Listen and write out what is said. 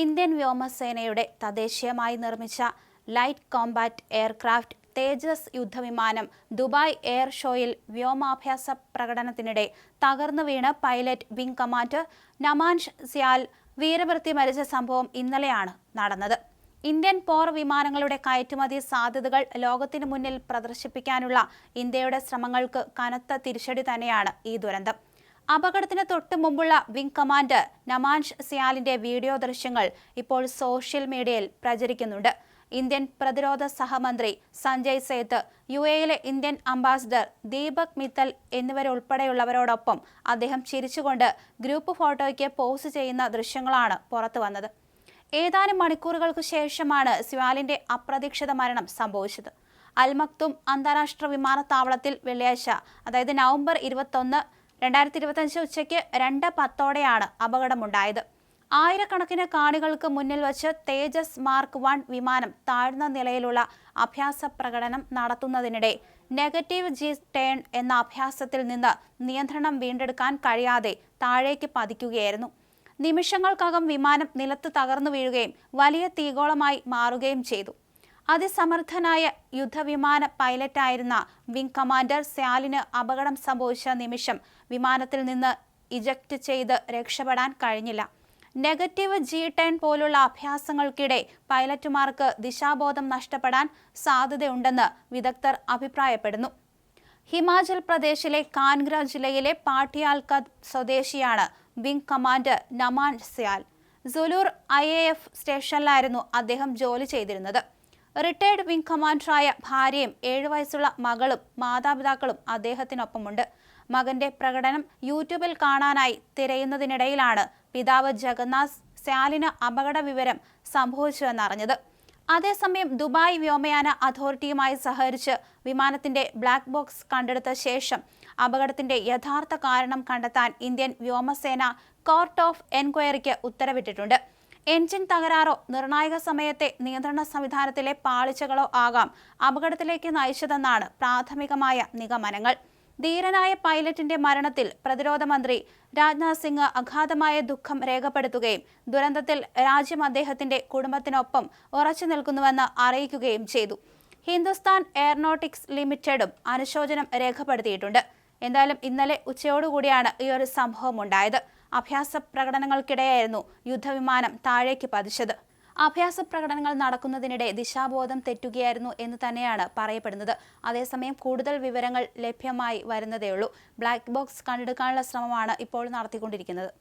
Indian വ്യോമസേനയുടെ തദ്ദേശീയമായി നിർമ്മിച്ച ലൈറ്റ് കോംബാറ്റ് എയർക്രാഫ്റ്റ് തേജസ് യുദ്ധവിമാനം ദുബായ് എയർ ഷോയിൽ വ്യോമാഭ്യാസ പ്രകടനത്തിനിടെ തകർന്നു വീണ് pilot wing commander Namansh CIAL വീരമൃത്യു മരിച്ച സംഭവം ഇന്നലെയാണ് നടന്നത്. ഇന്ത്യൻ പോർ വിമാനങ്ങളുടെ കയറ്റുമതി സാധ്യതകൾ ലോകത്തിനു മുന്നിൽ പ്രദർശിപ്പിക്കാനുള്ള ഇന്ത്യയുടെ ശ്രമങ്ങൾക്ക് കനത്ത തിരിച്ചടി തന്നെയാണ് ഈ ദുരന്തം. അപകടത്തിന് തൊട്ടു മുമ്പുള്ള വിംഗ് കമാൻഡർ നമാൻഷ് സിയാലിന്റെ വീഡിയോ ദൃശ്യങ്ങൾ ഇപ്പോൾ സോഷ്യൽ മീഡിയയിൽ പ്രചരിക്കുന്നുണ്ട്. ഇന്ത്യൻ പ്രതിരോധ സഹമന്ത്രി Sanjay Seth, UAE Indian ambassador Deepak Mittal എന്നിവരുൾപ്പെടെയുള്ളവരോടൊപ്പം അദ്ദേഹം ചിരിച്ചുകൊണ്ട് ഗ്രൂപ്പ് ഫോട്ടോയ്ക്ക് പോസ്റ്റ് ചെയ്യുന്ന ദൃശ്യങ്ങളാണ് പുറത്തുവന്നത്. ഏതാനും മണിക്കൂറുകൾക്ക് ശേഷമാണ് സിയാലിന്റെ അപ്രതീക്ഷിത മരണം സംഭവിച്ചത്. അൽ മക്തും അന്താരാഷ്ട്ര വിമാനത്താവളത്തിൽ വെള്ളിയാഴ്ച, അതായത് നവംബർ 21, 2025 ഉച്ചയ്ക്ക് 2:10 അപകടമുണ്ടായത്. ആയിരക്കണക്കിന് കാണികൾക്ക് മുന്നിൽ വച്ച് തേജസ് മാർക്ക് 1 വിമാനം താഴ്ന്ന നിലയിലുള്ള അഭ്യാസ പ്രകടനം നടത്തുന്നതിനിടെ നെഗറ്റീവ് ജി ടേൺ എന്ന അഭ്യാസത്തിൽ നിന്ന് നിയന്ത്രണം വീണ്ടെടുക്കാൻ കഴിയാതെ താഴേക്ക് പതിക്കുകയായിരുന്നു. നിമിഷങ്ങൾക്കകം വിമാനം നിലത്ത് തകർന്നു വീഴുകയും വലിയ തീഗോളമായി മാറുകയും ചെയ്തു. അതിസമർത്ഥനായ യുദ്ധവിമാന പൈലറ്റായിരുന്ന വിംഗ് കമാൻഡർ സിയാലിന് അപകടം സംഭവിച്ച നിമിഷം വിമാനത്തിൽ നിന്ന് ഇജക്ട് ചെയ്ത് രക്ഷപ്പെടാൻ കഴിഞ്ഞില്ല. നെഗറ്റീവ് ജി ടേൺ പോലുള്ള അഭ്യാസങ്ങൾക്കിടെ പൈലറ്റുമാർക്ക് ദിശാബോധം നഷ്ടപ്പെടാൻ സാധ്യതയുണ്ടെന്ന് വിദഗ്ധർ അഭിപ്രായപ്പെടുന്നു. ഹിമാചൽ പ്രദേശിലെ കാൻഗ്ര ജില്ലയിലെ പാട്ടിയാൽകത്ത് സ്വദേശിയാണ് wing commander Namansh CIAL. Sulur IAF സ്റ്റേഷനിലായിരുന്നു അദ്ദേഹം ജോലി ചെയ്തിരുന്നത്. റിട്ടയർഡ് വിംഗ് കമാൻഡറായ ഭാര്യയും 7 വയസ്സുള്ള മകളും മാതാപിതാക്കളും അദ്ദേഹത്തിനൊപ്പമുണ്ട്. മകന്റെ പ്രകടനം യൂട്യൂബിൽ കാണാനായി തിരയുന്നതിനിടയിലാണ് പിതാവ് ജഗന്നാഥ് സിയാലിന് അപകട വിവരം സംഭവിച്ചുവെന്നറിഞ്ഞത്. അതേസമയം ദുബായ് വ്യോമയാന അതോറിറ്റിയുമായി സഹകരിച്ച് വിമാനത്തിന്റെ ബ്ലാക്ക് ബോക്സ് കണ്ടെടുത്ത ശേഷം അപകടത്തിന്റെ യഥാർത്ഥ കാരണം കണ്ടെത്താൻ ഇന്ത്യൻ വ്യോമസേന കോർട്ട് ഓഫ് എൻക്വയറിക്ക് ഉത്തരവിട്ടിട്ടുണ്ട്. എൻജിൻ തകരാറോ നിർണായക സമയത്തെ നിയന്ത്രണ സംവിധാനത്തിലെ പാളിച്ചകളോ ആകാം അപകടത്തിലേക്ക് നയിച്ചതെന്നാണ് പ്രാഥമികമായ നിഗമനങ്ങൾ. ധീരനായ പൈലറ്റിന്റെ മരണത്തിൽ പ്രതിരോധ മന്ത്രി രാജ്നാഥ് സിംഗ് അഗാധമായ ദുഃഖം രേഖപ്പെടുത്തുകയും ദുരന്തത്തിൽ രാജ്യം അദ്ദേഹത്തിന്റെ കുടുംബത്തിനൊപ്പം ഉറച്ചു നിൽക്കുന്നുവെന്ന് അറിയിക്കുകയും ചെയ്തു. ഹിന്ദുസ്ഥാൻ എയറോനോട്ടിക്സ് ലിമിറ്റഡും അനുശോചനം രേഖപ്പെടുത്തിയിട്ടുണ്ട്. എന്തായാലും ഇന്നലെ ഉച്ചയോടുകൂടിയാണ് ഈ ഒരു സംഭവം ഉണ്ടായത്. അഭ്യാസ പ്രകടനങ്ങൾക്കിടെയായിരുന്നു യുദ്ധവിമാനം താഴേക്ക് പതിച്ചത്. അഭ്യാസ പ്രകടനങ്ങൾ നടക്കുന്നതിനിടെ ദിശാബോധം തെറ്റുകയായിരുന്നു എന്ന് തന്നെയാണ് പറയപ്പെടുന്നത്. അതേസമയം കൂടുതൽ വിവരങ്ങൾ ലഭ്യമായി വരുന്നതേയുള്ളൂ. ബ്ലാക്ക് ബോക്സ് കണ്ടെടുക്കാനുള്ള ശ്രമമാണ് ഇപ്പോൾ നടത്തിക്കൊണ്ടിരിക്കുന്നത്.